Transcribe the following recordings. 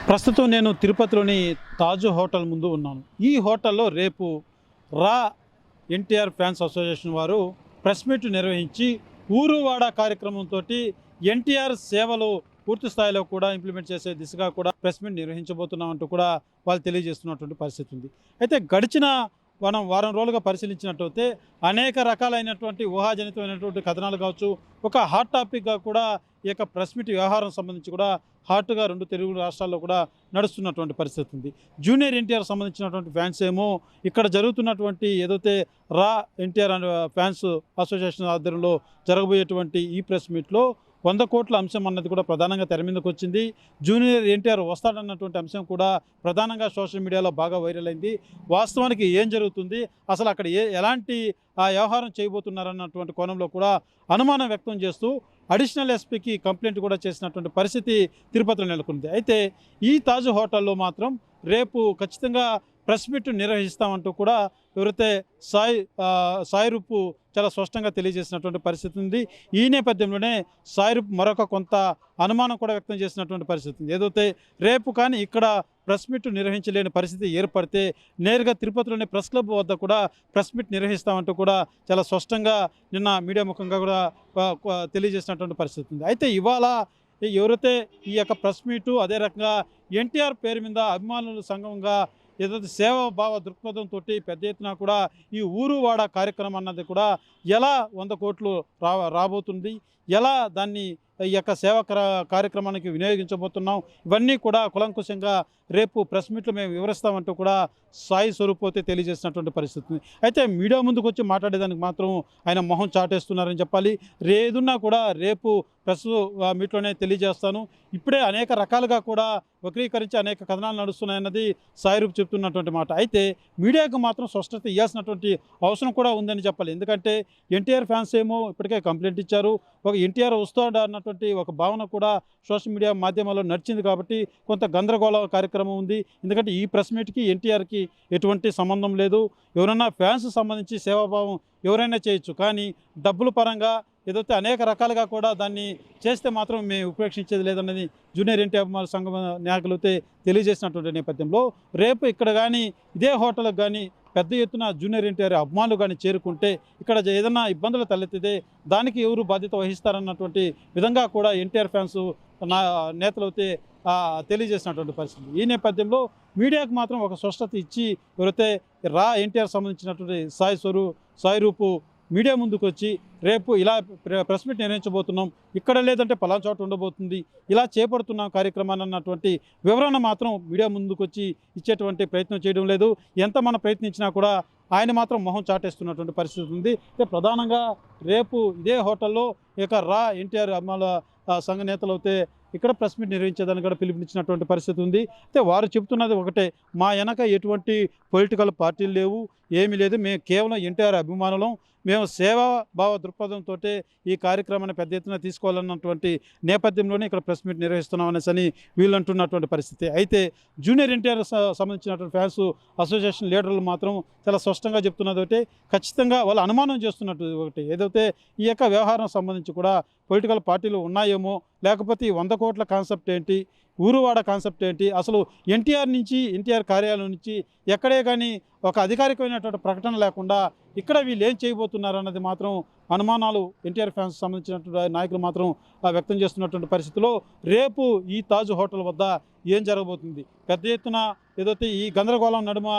ప్రస్తుతం నేను తిరుపతిలోని తాజ్ హోటల్ ముందు ఉన్నాను. ఈ హోటల్లో రేపు రా ఎన్టీఆర్ ఫ్యాన్స్ అసోసియేషన్ వారు ప్రెస్ మీట్ నిర్వహించి ఊరువాడ కార్యక్రమంతో ఎన్టీఆర్ సేవలు పూర్తి స్థాయిలో కూడా ఇంప్లిమెంట్ చేసే దిశగా కూడా ప్రెస్ మీట్ నిర్వహించబోతున్నామంటూ కూడా వాళ్ళు తెలియజేస్తున్నటువంటి పరిస్థితి ఉంది. అయితే గడిచిన మనం వారం రోజులుగా పరిశీలించినట్టయితే అనేక రకాలైనటువంటి ఊహాజనితమైనటువంటి కథనాలు కావచ్చు, ఒక హాట్ టాపిక్గా కూడా ఈ యొక్క ప్రెస్ మీట్ వ్యవహారం సంబంధించి కూడా హాట్గా రెండు తెలుగు రాష్ట్రాల్లో కూడా నడుస్తున్నటువంటి పరిస్థితి ఉంది. జూనియర్ ఎన్టీఆర్ సంబంధించినటువంటి ఫ్యాన్స్ ఏమో ఇక్కడ జరుగుతున్నటువంటి ఏదైతే రా ఎన్టీఆర్ ఫ్యాన్స్ అసోసియేషన్ ఆధ్వర్యంలో జరగబోయేటువంటి ఈ ప్రెస్ మీట్లో 100 కోట్ల అంశం అన్నది కూడా ప్రధానంగా తెర మీదకి వచ్చింది. జూనియర్ ఎన్టీఆర్ వస్తాడన్నటువంటి అంశం కూడా ప్రధానంగా సోషల్ మీడియాలో బాగా వైరల్ అయింది. వాస్తవానికి ఏం జరుగుతుంది, అసలు అక్కడ ఎలాంటి వ్యవహారం చేయబోతున్నారన్నటువంటి కోణంలో కూడా అనుమానం వ్యక్తం చేస్తూ అడిషనల్ ఎస్పీకి కంప్లైంట్ కూడా చేసినటువంటి పరిస్థితి తిరుపతిలో నెలకొంది. అయితే ఈ తాజ్ హోటల్లో మాత్రం రేపు ఖచ్చితంగా ప్రెస్ మీట్ నిర్వహిస్తామంటూ కూడా ఎవరైతే సాయి రూపు చాలా స్పష్టంగా తెలియజేసినటువంటి పరిస్థితి ఉంది. ఈ నేపథ్యంలోనే సాయి రూప్ మరొక కొంత అనుమానం కూడా వ్యక్తం చేసినటువంటి పరిస్థితి ఉంది. ఏదైతే రేపు కానీ ఇక్కడ ప్రెస్ మీట్ నిర్వహించలేని పరిస్థితి ఏర్పడితే నేరుగా తిరుపతిలోని ప్రెస్ క్లబ్ వద్ద కూడా ప్రెస్ మీట్ నిర్వహిస్తామంటూ కూడా చాలా స్పష్టంగా నిన్న మీడియా ముఖంగా కూడా తెలియజేసినటువంటి పరిస్థితి ఉంది. అయితే ఇవాళ ఎవరైతే ఈ యొక్క ప్రెస్ మీటు అదే రకంగా ఎన్టీఆర్ పేరు మీద అభిమానుల సంఘంగా ఏదైతే సేవాభావ దృక్పథంతో పెద్ద ఎత్తున కూడా ఈ ఊరువాడ కార్యక్రమం అన్నది కూడా ఎలా 100 కోట్లు రాబోతుంది, ఎలా దాన్ని ఈ యొక్క సేవా కార్యక్రమానికి వినియోగించబోతున్నాం, ఇవన్నీ కూడా కులంకుశంగా రేపు ప్రెస్ మీట్లో మేము వివరిస్తామంటూ కూడా సాయి స్వరూపోతే తెలియజేసినటువంటి పరిస్థితి. అయితే మీడియా ముందుకు వచ్చి మాట్లాడేదానికి మాత్రం ఆయన మొహం చాటేస్తున్నారని చెప్పాలి. ఏదున్నా కూడా రేపు ప్రెస్ మీట్లోనే తెలియజేస్తాను, ఇప్పుడే అనేక రకాలుగా కూడా వక్రీకరించి అనేక కథనాలు నడుస్తున్నాయన్నది సాయి రూప్ చెప్తున్నటువంటి మాట. అయితే మీడియాకు మాత్రం స్పష్టత ఇవ్వాల్సినటువంటి అవసరం కూడా ఉందని చెప్పాలి. ఎందుకంటే ఎన్టీఆర్ ఫ్యాన్స్ ఏమో ఇప్పటికే కంప్లైంట్ ఇచ్చారు, ఒక ఎన్టీఆర్ వస్తాడు అన్నటువంటి ఒక భావన కూడా సోషల్ మీడియా మాధ్యమాల్లో నడిచింది. కాబట్టి కొంత గందరగోళ కార్యక్రమం ఉంది. ఎందుకంటే ఈ ప్రెస్ మీట్కి ఎన్టీఆర్కి ఎటువంటి సంబంధం లేదు. ఎవరైనా ఫ్యాన్స్ సంబంధించి సేవాభావం ఎవరైనా చేయొచ్చు, కానీ డబ్బుల పరంగా ఏదైతే అనేక రకాలుగా కూడా దాన్ని చేస్తే మాత్రం మేము ఉపేక్షించేది లేదన్నది జూనియర్ ఎన్టీఆర్ సంఘం నాయకులు తెలియజేసినటువంటి నేపథ్యంలో రేపు ఇక్కడ కానీ ఇదే హోటల్కి కానీ పెద్ద ఎత్తున జూనియర్ ఎన్టీఆర్ అభిమానులు కానీ చేరుకుంటే ఇక్కడ ఏదైనా ఇబ్బందులు తలెత్తితే దానికి ఎవరు బాధ్యత వహిస్తారన్నటువంటి విధంగా కూడా ఎన్టీఆర్ ఫ్యాన్స్ నేతలు తెలియజేసినటువంటి పరిస్థితి. ఈ నేపథ్యంలో మీడియాకు మాత్రం ఒక స్పష్టత ఇచ్చి ఎవరైతే రా ఎన్టీఆర్ సంబంధించినటువంటి సాయి రూపు మీడియా ముందుకు వచ్చి రేపు ఇలా ప్రెస్ మీట్ నిర్వహించబోతున్నాం, ఇక్కడ లేదంటే పలానా చోట ఉండబోతుంది, ఇలా చేపడుతున్నాం కార్యక్రమాన్ని అన్నటువంటి వివరణ మాత్రం మీడియా ముందుకు వచ్చి ఇచ్చేటువంటి ప్రయత్నం చేయడం లేదు. ఎంత మనం ప్రయత్నించినా కూడా ఆయన మాత్రం మొహం చాటేస్తున్నటువంటి పరిస్థితి ఉంది. ప్రధానంగా రేపు ఇదే హోటల్లో ఇక రా ఎన్టీఆర్ అభిమానుల సంఘ నేతలు ఇక్కడ ప్రెస్ మీట్ నిర్వహించేదాన్ని కూడా పిలుపునిచ్చినటువంటి పరిస్థితి ఉంది. అయితే వారు చెబుతున్నది ఒకటే, మా వెనక ఎటువంటి పొలిటికల్ పార్టీలు లేవు, ఏమీ లేదు, మేము కేవలం ఎన్టీఆర్ అభిమానులం, మేము సేవాభావ దృక్పథంతో ఈ కార్యక్రమాన్ని పెద్ద ఎత్తున తీసుకోవాలన్నటువంటి నేపథ్యంలోనే ఇక్కడ ప్రెస్ మీట్ నిర్వహిస్తున్నాం అనేసి వీళ్ళు అంటున్నటువంటి పరిస్థితి. అయితే జూనియర్ ఎన్టీఆర్ సంబంధించినటువంటి ఫ్యాన్స్ అసోసియేషన్ లీడర్లు మాత్రం చాలా స్పష్టంగా చెప్తున్నది ఒకటి, ఖచ్చితంగా వాళ్ళు అనుమానం చేస్తున్నట్టు ఒకటి, ఏదైతే ఈ యొక్క వ్యవహారం సంబంధించి కూడా పొలిటికల్ పార్టీలు ఉన్నాయేమో, లేకపోతే ఈ 100 కోట్ల కాన్సెప్ట్ ఏంటి, ఊరువాడ కాన్సెప్ట్ ఏంటి, అసలు ఎన్టీఆర్ కార్యాలయం నుంచి ఎక్కడే కానీ ఒక అధికారికమైనటువంటి ప్రకటన లేకుండా ఇక్కడ వీళ్ళు ఏం చేయబోతున్నారు అన్నది మాత్రం అనుమానాలు ఎన్టీఆర్ ఫ్యాన్స్ సంబంధించినటువంటి నాయకులు మాత్రం వ్యక్తం చేస్తున్నటువంటి పరిస్థితిలో రేపు ఈ తాజ్ హోటల్ వద్ద ఏం జరగబోతుంది, పెద్ద ఎత్తున ఏదైతే ఈ గందరగోళం నడుమ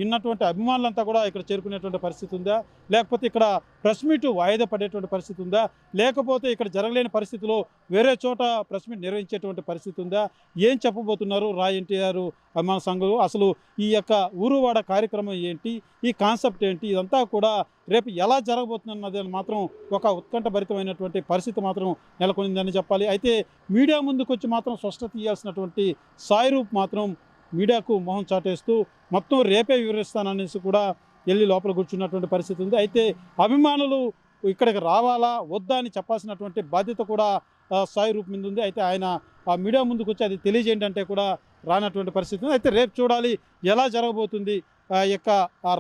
ఉన్నటువంటి అభిమానులంతా కూడా ఇక్కడ చేరుకునేటువంటి పరిస్థితి ఉందా, లేకపోతే ఇక్కడ ప్రెస్ మీట్ వాయిదా పడేటువంటి పరిస్థితి ఉందా, లేకపోతే ఇక్కడ జరగలేని పరిస్థితిలో వేరే చోట ప్రెస్ మీట్ నిర్వహించేటువంటి పరిస్థితి ఉందా, ఏం చెప్పబోతున్నారు రా ఎన్టీఆర్ అభిమాన సంఘం, అసలు ఈ యొక్క ఊరువాడ కార్యక్రమం ఏంటి, ఈ కాన్సెప్ట్ ఏంటి, ఇదంతా కూడా రేపు ఎలా జరగబోతుందన్నది మాత్రం ఒక ఉత్కంఠభరితమైనటువంటి పరిస్థితి మాత్రం నెలకొనిందని చెప్పాలి. అయితే మీడియా ముందుకు వచ్చి మాత్రం స్పష్టత ఇవ్వాల్సినటువంటి సాయి రూప్ మాత్రం మీడియాకు మొహం చాటేస్తూ మొత్తం రేపే వివరిస్తాననేసి కూడా వెళ్ళి లోపల కూర్చున్నటువంటి పరిస్థితి ఉంది. అయితే అభిమానులు ఇక్కడికి రావాలా వద్దా అని చెప్పాల్సినటువంటి బాధ్యత కూడా సాయి రూప్ మీద ఉంది. అయితే ఆయన ఆ మీడియా ముందుకు వచ్చి అది తెలియజేయండి అంటే కూడా రానటువంటి పరిస్థితి ఉంది. అయితే రేపు చూడాలి ఎలా జరగబోతుంది, యొక్క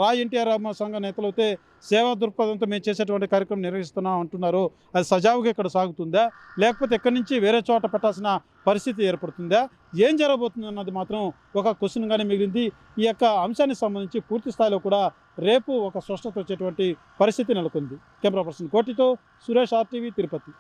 రా ఎన్టీఆర్ సంఘ నేతలైతే సేవా దృక్పథంతో మేము చేసేటువంటి కార్యక్రమం నిర్వహిస్తున్నాం అంటున్నారు. అది సజావుగా ఇక్కడ సాగుతుందా, లేకపోతే ఇక్కడి నుంచి వేరే చోట పెట్టాల్సిన పరిస్థితి ఏర్పడుతుందా, ఏం జరగబోతుంది అన్నది మాత్రం ఒక క్వశ్చన్గానే మిగిలింది. ఈ యొక్క అంశానికి సంబంధించి పూర్తి స్థాయిలో కూడా రేపు ఒక స్పష్టత వచ్చేటువంటి పరిస్థితి నెలకొంది. కెమెరా పర్సన్ కోటితో సురేష్, RTV, తిరుపతి.